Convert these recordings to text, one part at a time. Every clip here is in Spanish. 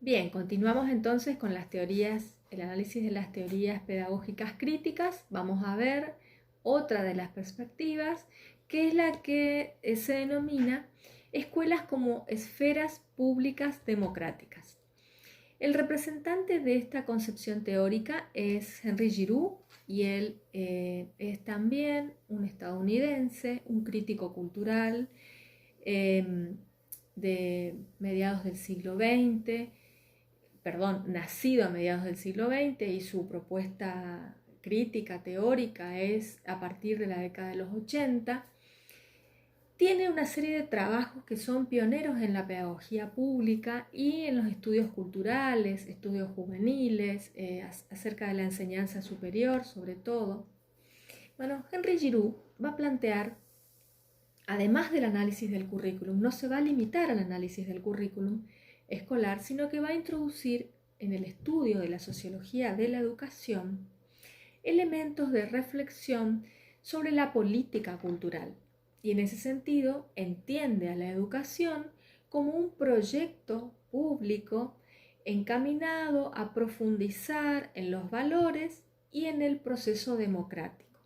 Bien, continuamos entonces con las teorías, el análisis de las teorías pedagógicas críticas. Vamos a ver otra de las perspectivas, que es la que se denomina escuelas como esferas públicas democráticas. El representante de esta concepción teórica es Henry Giroux y él es también un estadounidense, un crítico cultural de mediados del siglo XX, nacido a mediados del siglo XX, y su propuesta crítica, teórica, es a partir de la década de los 80. Tiene una serie de trabajos que son pioneros en la pedagogía pública y en los estudios culturales, estudios juveniles, acerca de la enseñanza superior sobre todo. Bueno, Henry Giroux va a plantear, además del análisis del currículum, no se va a limitar al análisis del currículum escolar, sino que va a introducir en el estudio de la sociología de la educación elementos de reflexión sobre la política cultural. Y en ese sentido entiende a la educación como un proyecto público encaminado a profundizar en los valores y en el proceso democrático.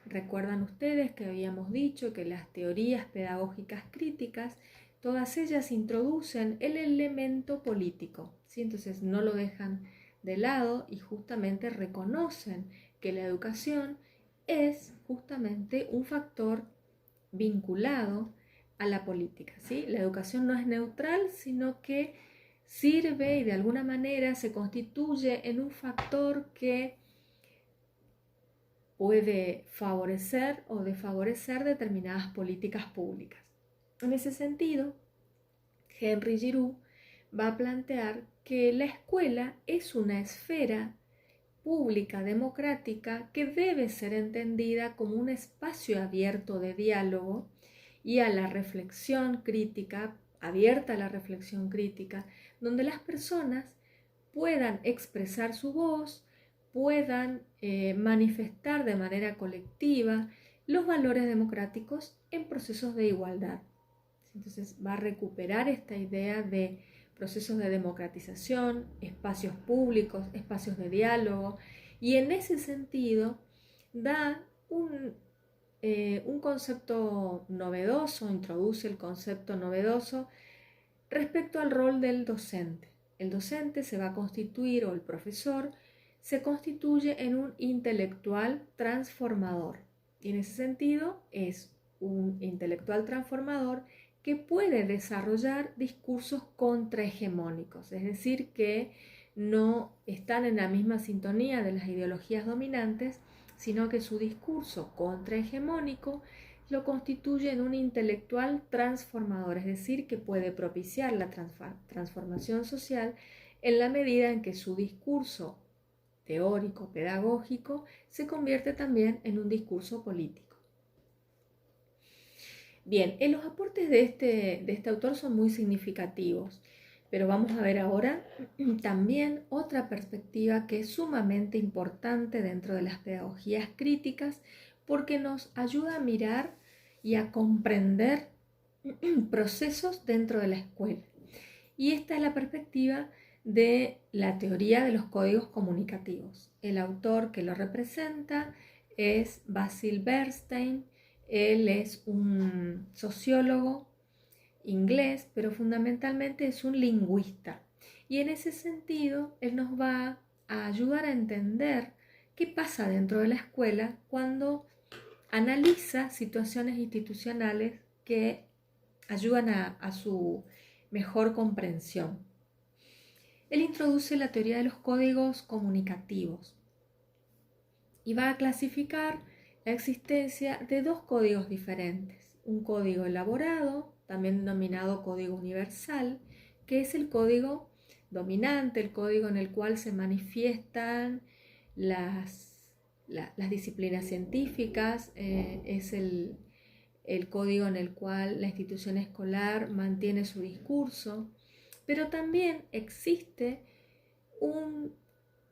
Recuerdan ustedes que habíamos dicho que las teorías pedagógicas críticas, todas ellas introducen el elemento político, ¿sí? Entonces no lo dejan de lado y justamente reconocen que la educación es justamente un factor vinculado a la política, ¿sí? La educación no es neutral, sino que sirve y de alguna manera se constituye en un factor que puede favorecer o desfavorecer determinadas políticas públicas. En ese sentido, Henry Giroux va a plantear que la escuela es una esfera pública democrática que debe ser entendida como un espacio abierto de diálogo y a la reflexión crítica, abierta a la reflexión crítica, donde las personas puedan expresar su voz, puedan manifestar de manera colectiva los valores democráticos en procesos de igualdad. Entonces va a recuperar esta idea de procesos de democratización, espacios públicos, espacios de diálogo, y en ese sentido da un concepto novedoso, introduce el concepto novedoso respecto al rol del docente. El docente se va a constituir, o el profesor, se constituye en un intelectual transformador. Y en ese sentido es un intelectual transformador que puede desarrollar discursos contrahegemónicos, es decir, que no están en la misma sintonía de las ideologías dominantes, sino que su discurso contrahegemónico lo constituye en un intelectual transformador, es decir, que puede propiciar la transformación social en la medida en que su discurso teórico, pedagógico, se convierte también en un discurso político. Bien, los aportes de este autor son muy significativos, pero vamos a ver ahora también otra perspectiva que es sumamente importante dentro de las pedagogías críticas, porque nos ayuda a mirar y a comprender procesos dentro de la escuela. Y esta es la perspectiva de la teoría de los códigos comunicativos. El autor que lo representa es Basil Bernstein. Él es un sociólogo inglés, pero fundamentalmente es un lingüista. Y en ese sentido, él nos va a ayudar a entender qué pasa dentro de la escuela cuando analiza situaciones institucionales que ayudan a su mejor comprensión. Él introduce la teoría de los códigos comunicativos y va a clasificar la existencia de dos códigos diferentes. Un código elaborado, también denominado código universal, que es el código dominante, el código en el cual se manifiestan las disciplinas científicas, es el código en el cual la institución escolar mantiene su discurso, pero también existe un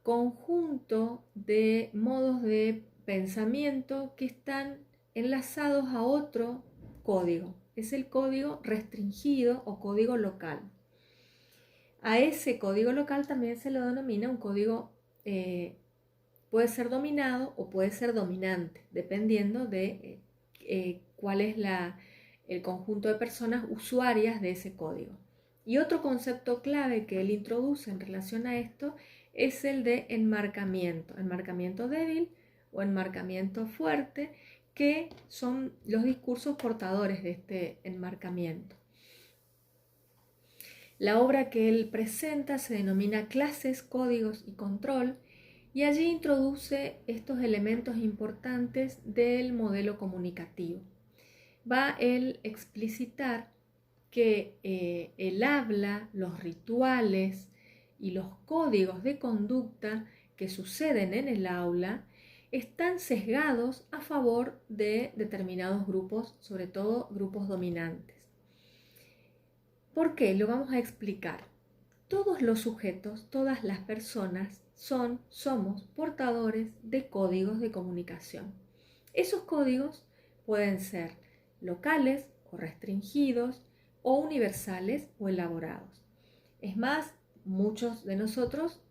conjunto de modos de pensamiento que están enlazados a otro código. Es el código restringido o código local. A ese código local también se lo denomina un código, puede ser dominado o puede ser dominante, dependiendo de cuál es el conjunto de personas usuarias de ese código. Y otro concepto clave que él introduce en relación a esto es el de enmarcamiento débil o enmarcamiento fuerte, que son los discursos portadores de este enmarcamiento. La obra que él presenta se denomina Clases, Códigos y Control, y allí introduce estos elementos importantes del modelo comunicativo. Va él a explicitar que el habla, los rituales y los códigos de conducta que suceden en el aula están sesgados a favor de determinados grupos, sobre todo grupos dominantes. ¿Por qué? Lo vamos a explicar. Todos los sujetos, todas las personas somos portadores de códigos de comunicación. Esos códigos pueden ser locales o restringidos, o universales o elaborados. Es más, muchos de nosotros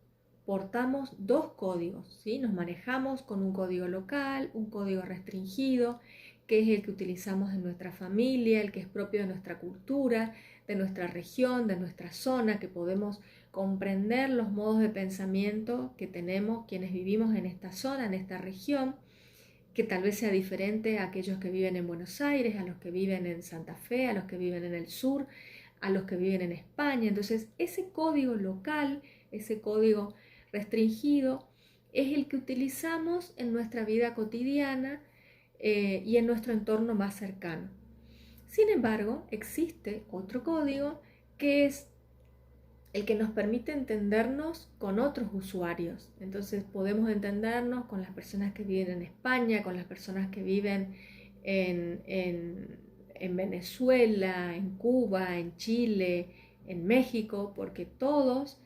portamos dos códigos, ¿sí? Nos manejamos con un código local, un código restringido, que es el que utilizamos en nuestra familia, el que es propio de nuestra cultura, de nuestra región, de nuestra zona, que podemos comprender los modos de pensamiento que tenemos quienes vivimos en esta zona, en esta región, que tal vez sea diferente a aquellos que viven en Buenos Aires, a los que viven en Santa Fe, a los que viven en el sur, a los que viven en España. Entonces, ese código local, ese código restringido, es el que utilizamos en nuestra vida cotidiana y en nuestro entorno más cercano. Sin embargo, existe otro código que es el que nos permite entendernos con otros usuarios. Entonces podemos entendernos con las personas que viven en España, con las personas que viven en Venezuela, en Cuba, en Chile, en México, porque todos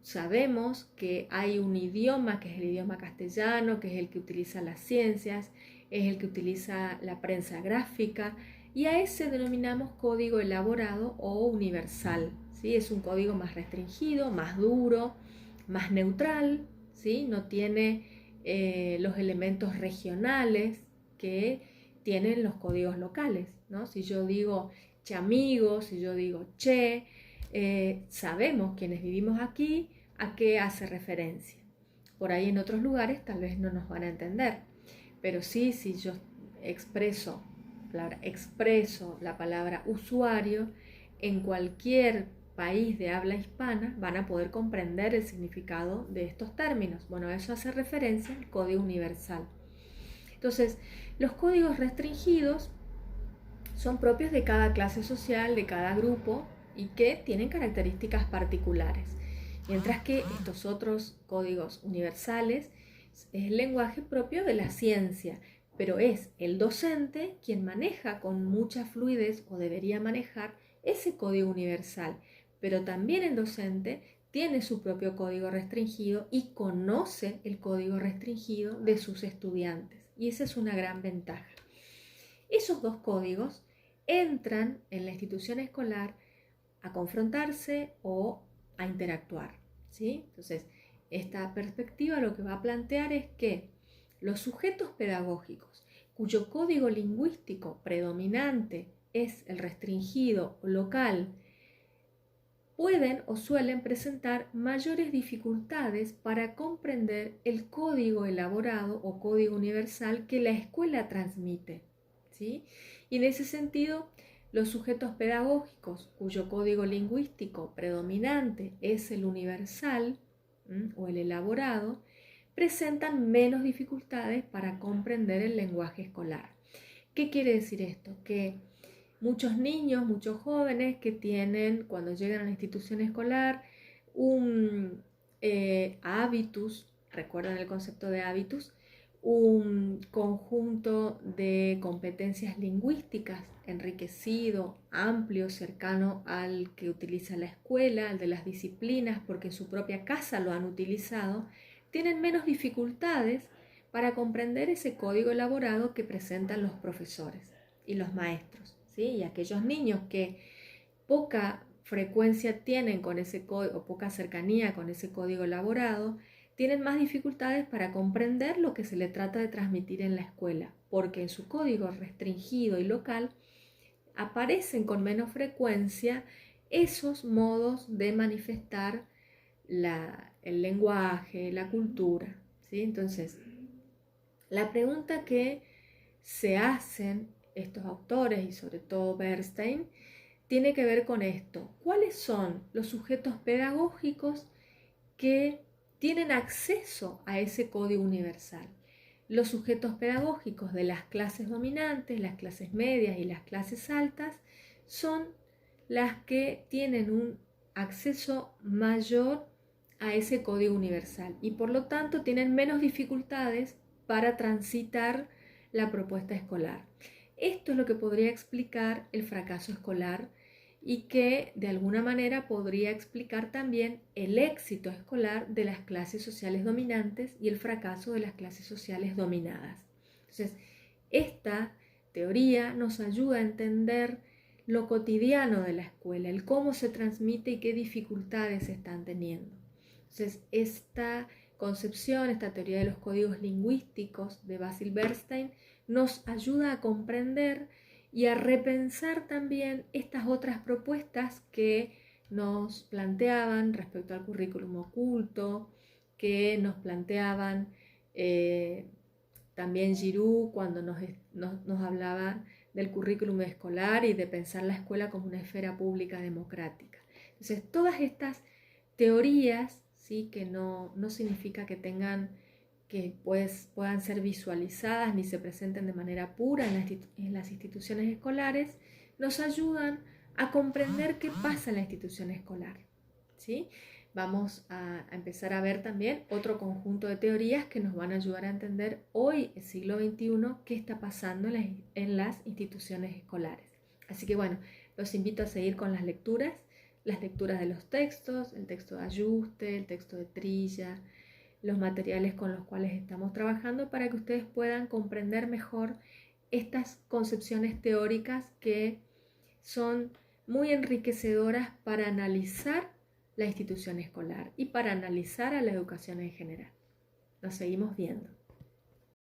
sabemos que hay un idioma que es el idioma castellano, que es el que utiliza las ciencias, es el que utiliza la prensa gráfica, y a ese denominamos código elaborado o universal. ¿Sí? Es un código más restringido, más duro, más neutral, ¿sí? No tiene los elementos regionales que tienen los códigos locales, ¿no? Si yo digo che amigo, si yo digo che, sabemos quienes vivimos aquí a qué hace referencia. Por ahí en otros lugares tal vez no nos van a entender, pero sí, si yo expreso la palabra usuario, en cualquier país de habla hispana van a poder comprender el significado de estos términos. Bueno, a eso hace referencia el código universal. Entonces, los códigos restringidos son propios de cada clase social, de cada grupo, y que tienen características particulares. Mientras que estos otros códigos universales es el lenguaje propio de la ciencia, pero es el docente quien maneja con mucha fluidez, o debería manejar, ese código universal. Pero también el docente tiene su propio código restringido y conoce el código restringido de sus estudiantes. Y esa es una gran ventaja. Esos dos códigos entran en la institución escolar a confrontarse o a interactuar, ¿sí? Entonces, esta perspectiva lo que va a plantear es que los sujetos pedagógicos cuyo código lingüístico predominante es el restringido o local pueden o suelen presentar mayores dificultades para comprender el código elaborado o código universal que la escuela transmite, ¿sí? Y en ese sentido, los sujetos pedagógicos cuyo código lingüístico predominante es el universal o el elaborado, presentan menos dificultades para comprender el lenguaje escolar. ¿Qué quiere decir esto? Que muchos niños, muchos jóvenes que tienen, cuando llegan a la institución escolar, un hábitus, recuerdan el concepto de hábitus, un conjunto de competencias lingüísticas enriquecido, amplio, cercano al que utiliza la escuela, al de las disciplinas, porque en su propia casa lo han utilizado, tienen menos dificultades para comprender ese código elaborado que presentan los profesores y los maestros, ¿sí? Y aquellos niños que poca frecuencia tienen con ese código o poca cercanía con ese código elaborado, tienen más dificultades para comprender lo que se le trata de transmitir en la escuela, porque en su código restringido y local aparecen con menos frecuencia esos modos de manifestar el lenguaje, la cultura, ¿sí? Entonces, la pregunta que se hacen estos autores y sobre todo Bernstein tiene que ver con esto. ¿Cuáles son los sujetos pedagógicos que tienen acceso a ese código universal? Los sujetos pedagógicos de las clases dominantes, las clases medias y las clases altas son las que tienen un acceso mayor a ese código universal y por lo tanto tienen menos dificultades para transitar la propuesta escolar. Esto es lo que podría explicar el fracaso escolar y que de alguna manera podría explicar también el éxito escolar de las clases sociales dominantes y el fracaso de las clases sociales dominadas. Entonces, esta teoría nos ayuda a entender lo cotidiano de la escuela, el cómo se transmite y qué dificultades se están teniendo. Entonces, esta concepción, esta teoría de los códigos lingüísticos de Basil Bernstein nos ayuda a comprender y a repensar también estas otras propuestas que nos planteaban respecto al currículum oculto, que nos planteaban también Giroux cuando nos hablaba del currículum escolar y de pensar la escuela como una esfera pública democrática. Entonces, todas estas teorías, ¿sí? Que no significa que puedan ser visualizadas ni se presenten de manera pura en las instituciones escolares, nos ayudan a comprender qué pasa en la institución escolar, ¿sí? Vamos a empezar a ver también otro conjunto de teorías que nos van a ayudar a entender hoy, el siglo XXI, qué está pasando en las instituciones escolares. Así que bueno, los invito a seguir con las lecturas de los textos, el texto de ajuste, el texto de trilla, los materiales con los cuales estamos trabajando para que ustedes puedan comprender mejor estas concepciones teóricas que son muy enriquecedoras para analizar la institución escolar y para analizar a la educación en general. Nos seguimos viendo.